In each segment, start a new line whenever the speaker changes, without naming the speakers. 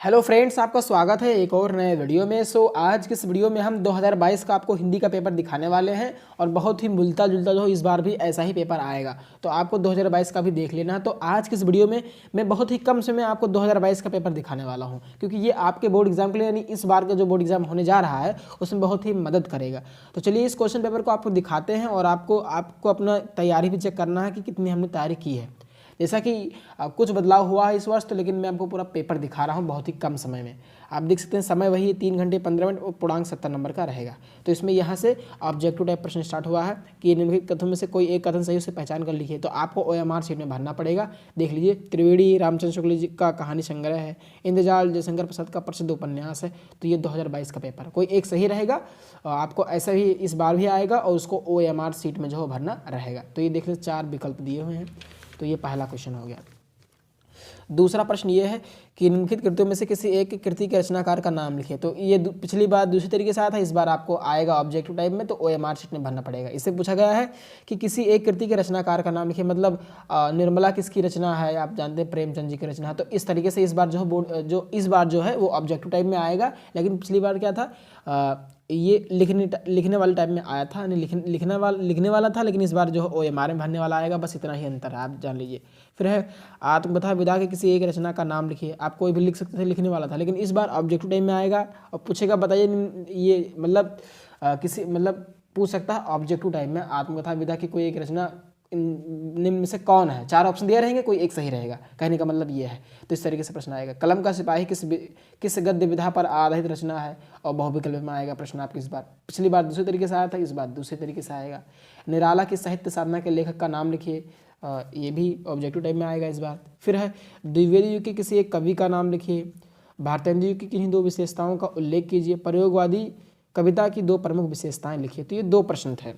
Hello friends, आपका स्वागत है एक और नए वीडियो में। आज की इस वीडियो में हम 2022 का आपको हिंदी का पेपर दिखाने वाले हैं और बहुत ही मिलता जुलता जो इस बार भी ऐसा ही पेपर आएगा, तो आपको 2022 का भी देख लेना है। तो आज की इस वीडियो में मैं बहुत ही कम समय में आपको 2022 का पेपर दिखाने वाला हूं, क्योंकि ये आपके बोर्ड एग्जाम के लिए यानी इस बार का जो बोर्ड एग्जाम होने जा रहा है उसमें बहुत ही मदद करेगा। तो चलिए इस क्वेश्चन पेपर को आपको दिखाते हैं और आपको अपना तैयारी भी चेक करना है कि कितनी हमने तैयारी की है। जैसा कि कुछ बदलाव हुआ है इस वर्ष, तो लेकिन मैं आपको पूरा पेपर दिखा रहा हूँ बहुत ही कम समय में। आप देख सकते हैं समय वही 3 घंटे 15 मिनट और पूर्णांक 70 नंबर का रहेगा। तो इसमें यहाँ से ऑब्जेक्टिव टाइप प्रश्न स्टार्ट हुआ है कि निम्नलिखित कथनों में से कोई एक कथन सही उसे पहचान कर लिखिए। तो आपको OMR शीट में भरना पड़ेगा। देख लीजिए, त्रिवेणी रामचंद्र शुक्ल जी का कहानी संग्रह है, इंद्रजाल जयशंकर प्रसाद का प्रसिद्ध उपन्यास है। तो ये 2022 का पेपर कोई एक सही रहेगा। आपको ऐसा ही इस बार भी आएगा और उसको OMR शीट में जो भरना रहेगा। तो ये देख लीजिए 4 विकल्प दिए हुए हैं। तो ये पहला क्वेश्चन हो गया। दूसरा प्रश्न ये है कि निम्नलिखित कृतियों में से किसी एक कृति के रचनाकार का नाम लिखिए। तो ये पिछली बार दूसरी तरीके से आया था, इस बार आपको आएगा ऑब्जेक्टिव टाइप में, तो OMR शीट में भरना पड़ेगा। इससे पूछा गया है कि किसी एक कृति के रचनाकार का नाम लिखिए, मतलब निर्मला किसकी रचना है, आप जानते हैं प्रेमचंद जी की रचना है। तो इस तरीके से इस बार जो है वो ऑब्जेक्टिव टाइप में आएगा। लेकिन पिछली बार क्या था, ये लिखने वाले टाइप में आया था, लिखने वाला था, लेकिन इस बार जो है OMR में भरने वाला आएगा। बस इतना ही अंतर है, आप जान लीजिए। फिर है आत्मकथा विधा के किसी एक रचना का नाम लिखिए। आप कोई भी लिख सकते थे, लिखने वाला था, लेकिन इस बार ऑब्जेक्टिव टाइम में आएगा और पूछेगा बताइए ये मतलब पूछ सकता है ऑब्जेक्टिव टाइम में आत्मकथा विधा की कोई एक रचना निम्न में से कौन है। 4 ऑप्शन दिए रहेंगे, कोई एक सही रहेगा, कहने का मतलब ये है। तो इस तरीके से प्रश्न आएगा। कलम का सिपाही किस गद्य विधा पर आधारित रचना है, और बहुविकल्प में आएगा प्रश्न आपकी इस बार। पिछली बार दूसरे तरीके से आया था, इस बार दूसरे तरीके से आएगा। निराला की साहित्य साधना के लेखक का नाम लिखिए, ये भी ऑब्जेक्टिव टाइप में आएगा इस बार। फिर है द्विवेदी युग के किसी एक कवि का नाम लिखिए। भारतेंदु युग की किन्हीं 2 विशेषताओं का उल्लेख कीजिए। प्रयोगवादी कविता की 2 प्रमुख विशेषताएं लिखिए। तो ये 2 प्रश्न थे।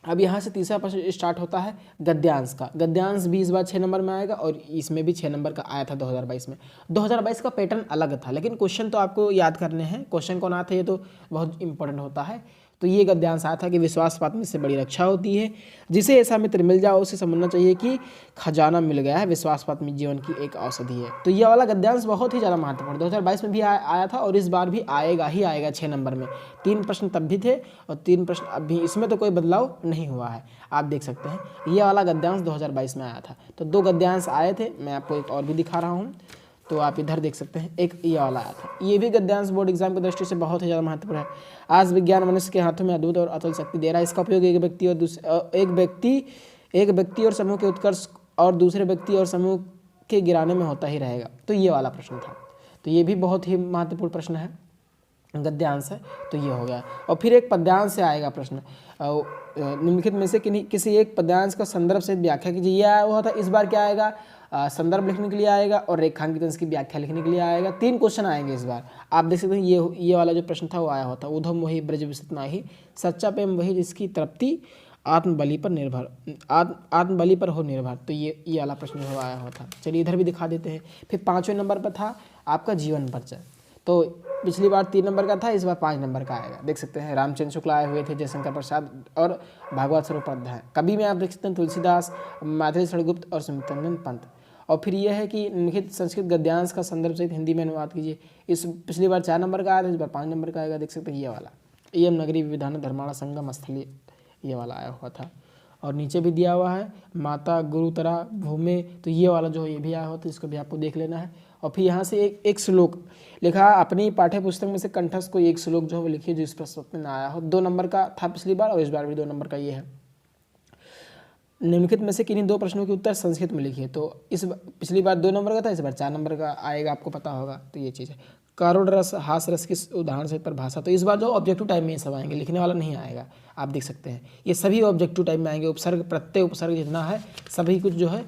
अब यहाँ से तीसरा प्रश्न स्टार्ट होता है गद्यांश का। गद्यांश भी इस बार 6 नंबर में आएगा और इसमें भी 6 नंबर का आया था 2022 में। 2022 का पैटर्न अलग था, लेकिन क्वेश्चन तो आपको याद करने हैं। क्वेश्चन कौन आता है ये तो बहुत इंपॉर्टेंट होता है। तो ये गद्यांश आया था कि विश्वासपात में से बड़ी रक्षा होती है, जिसे ऐसा मित्र मिल जाओ उसे समझना चाहिए कि खजाना मिल गया है, विश्वासपात में जीवन की एक औषधि है। तो ये वाला गद्यांश बहुत ही ज़्यादा महत्वपूर्ण 2022 में भी आया था और इस बार भी आएगा ही आएगा 6 नंबर में। 3 प्रश्न तब भी थे और 3 प्रश्न अब भी, इसमें तो कोई बदलाव नहीं हुआ है। आप देख सकते हैं ये वाला गद्यांश 2022 में आया था। तो 2 गद्यांश आए थे, मैं आपको एक और भी दिखा रहा हूँ। तो आप इधर देख सकते हैं, एक ये वाला आया था। ये भी गद्यांश बोर्ड एग्जाम की दृष्टि से बहुत ही ज़्यादा महत्वपूर्ण है। आज विज्ञान मनुष्य के हाथों में अद्भुत और अतुल शक्ति दे रहा है। इसका उपयोग एक व्यक्ति और समूह के उत्कर्ष और दूसरे व्यक्ति और समूह के गिराने में होता ही रहेगा। तो ये वाला प्रश्न था। तो ये भी बहुत ही महत्वपूर्ण प्रश्न है, गद्यांश है। तो ये हो गया। और फिर एक पद्यांश से आएगा प्रश्न। निम्नलिखित में से किसी एक पद्यांश का संदर्भ से व्याख्या कीजिए। ये आया हुआ था, इस बार क्या आएगा, संदर्भ लिखने के लिए आएगा और रेखांकित की व्याख्या लिखने के लिए आएगा। 3 क्वेश्चन आएंगे इस बार। आप देख सकते हैं ये वाला जो प्रश्न था वो आया होता, उधम वही ब्रज विसत नाही, सच्चा प्रेम वही जिसकी तृप्ति आत्मबली पर हो निर्भर। तो ये वाला प्रश्न जो आया हुआ था। चलिए इधर भी दिखा देते हैं। फिर 5वें नंबर पर था आपका जीवन परिचय। तो पिछली बार 3 नंबर का था, इस बार 5 नंबर का आएगा। देख सकते हैं रामचंद्र शुक्ला आए हुए थे, जयशंकर प्रसाद और भागवत स्वरूप उपाध्याय। कवि में आप देख सकते हैं तुलसीदास, माधवी शरणगुप्त और सुमित्रंजन पंत। और फिर यह है कि निम्नलिखित संस्कृत गद्यांश का संदर्भ सहित हिंदी में अनुवाद कीजिए। इस पिछली बार 4 नंबर का आया था, इस बार 5 नंबर का आएगा। देख सकते हैं ये वाला एम नगरी विविधान धर्माणा संगम स्थली, ये वाला आया हुआ था। और नीचे भी दिया हुआ है माता गुरुतरा भूमि। तो ये वाला जो है ये भी आया हुआ था, इसको भी आपको देख लेना है। और फिर यहाँ से एक श्लोक लिखा, अपनी पाठ्य पुस्तक में से कंठस्थ कोई एक श्लोक जो है वो लिखिए जो इस प्रश्न में ना आया हो। 2 नंबर का था पिछली बार और इस बार भी 2 नंबर का ये है। निम्नलिखित में से किन्हीं 2 प्रश्नों के उत्तर संस्कृत में लिखिए। तो पिछली बार 2 नंबर का था, इस बार 4 नंबर का आएगा, आपको पता होगा। तो ये चीज़ है। करुण रस हास रस की उदाहरण से परिभाषा। तो इस बार जो ऑब्जेक्टिव टाइम में ये सब आएंगे, लिखने वाला नहीं आएगा। आप देख सकते हैं ये सभी ऑब्जेक्टिव टाइम में आएंगे। उपसर्ग प्रत्यय उपसर्ग जितना है सभी कुछ जो है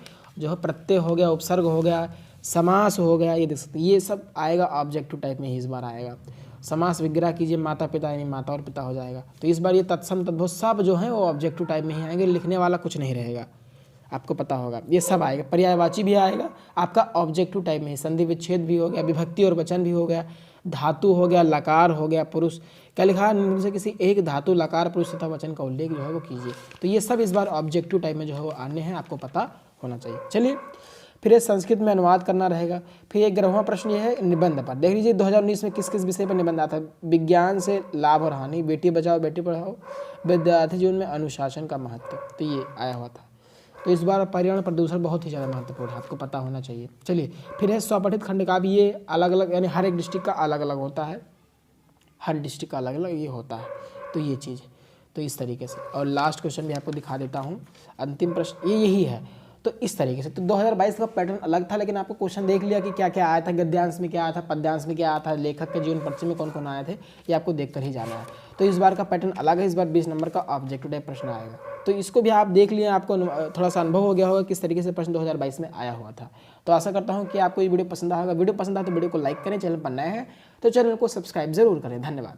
प्रत्यय हो गया, उपसर्ग हो गया, समास हो गया, ये देख सकते हैं ये सब आएगा ऑब्जेक्टिव टाइप में ही इस बार आएगा। समास विग्रह कीजिए, माता पिता यानी माता और पिता हो जाएगा। तो इस बार ये तत्सम तद्भव सब जो है वो ऑब्जेक्टिव टाइप में ही आएंगे, लिखने वाला कुछ नहीं रहेगा, आपको पता होगा। ये सब आएगा। पर्यायवाची भी आएगा आपका ऑब्जेक्टिव टाइप में ही। संधि विच्छेद भी हो गया, विभक्ति और वचन भी हो गया, धातु हो गया, लकार हो गया, पुरुष। क्या लिखा है, निम्न से किसी एक धातु लकार पुरुष तथा वचन का उल्लेख जो है वो कीजिए। तो ये सब इस बार ऑब्जेक्टिव टाइप में जो है वो आने हैं, आपको पता होना चाहिए। चलिए फिर ये संस्कृत में अनुवाद करना रहेगा। फिर एक 11वां प्रश्न ये है निबंध पर। देख लीजिए 2019 में किस किस विषय पर निबंध आता है। विज्ञान से लाभ और हानि, बेटी बचाओ बेटी पढ़ाओ, विद्यार्थी जीवन में अनुशासन का महत्व, तो ये आया हुआ था। तो इस बार पर्यावरण प्रदूषण बहुत ही ज़्यादा महत्वपूर्ण है, आपको पता होना चाहिए। चलिए फिर है स्वपठित खंड का भी ये अलग अलग, यानी हर एक डिस्ट्रिक्ट का अलग अलग होता है, हर डिस्ट्रिक्ट का अलग अलग ये होता है। तो ये चीज़, तो इस तरीके से। और लास्ट क्वेश्चन भी आपको दिखा देता हूँ, अंतिम प्रश्न ये यही है। तो इस तरीके से तो 2022 का पैटर्न अलग था, लेकिन आपको क्वेश्चन देख लिया कि क्या क्या आया था, गद्यांश में क्या आया था, पद्यांश में क्या आया था, लेखक के जीवन परिचय में कौन कौन आए थे, ये आपको देखकर ही जाना है। तो इस बार का पैटर्न अलग है, इस बार 20 नंबर का ऑब्जेक्टिव टाइप प्रश्न आएगा। तो इसको भी आप देख लिए, आपको थोड़ा सा अनुभव हो गया होगा किस तरीके से प्रश्न 2022 में आया हुआ था। तो आशा करता हूँ कि आपको ये वीडियो पसंद आएगा। वीडियो पसंद आए तो वीडियो को लाइक करें, चैनल पर नए हैं तो चैनल को सब्सक्राइब जरूर करें। धन्यवाद।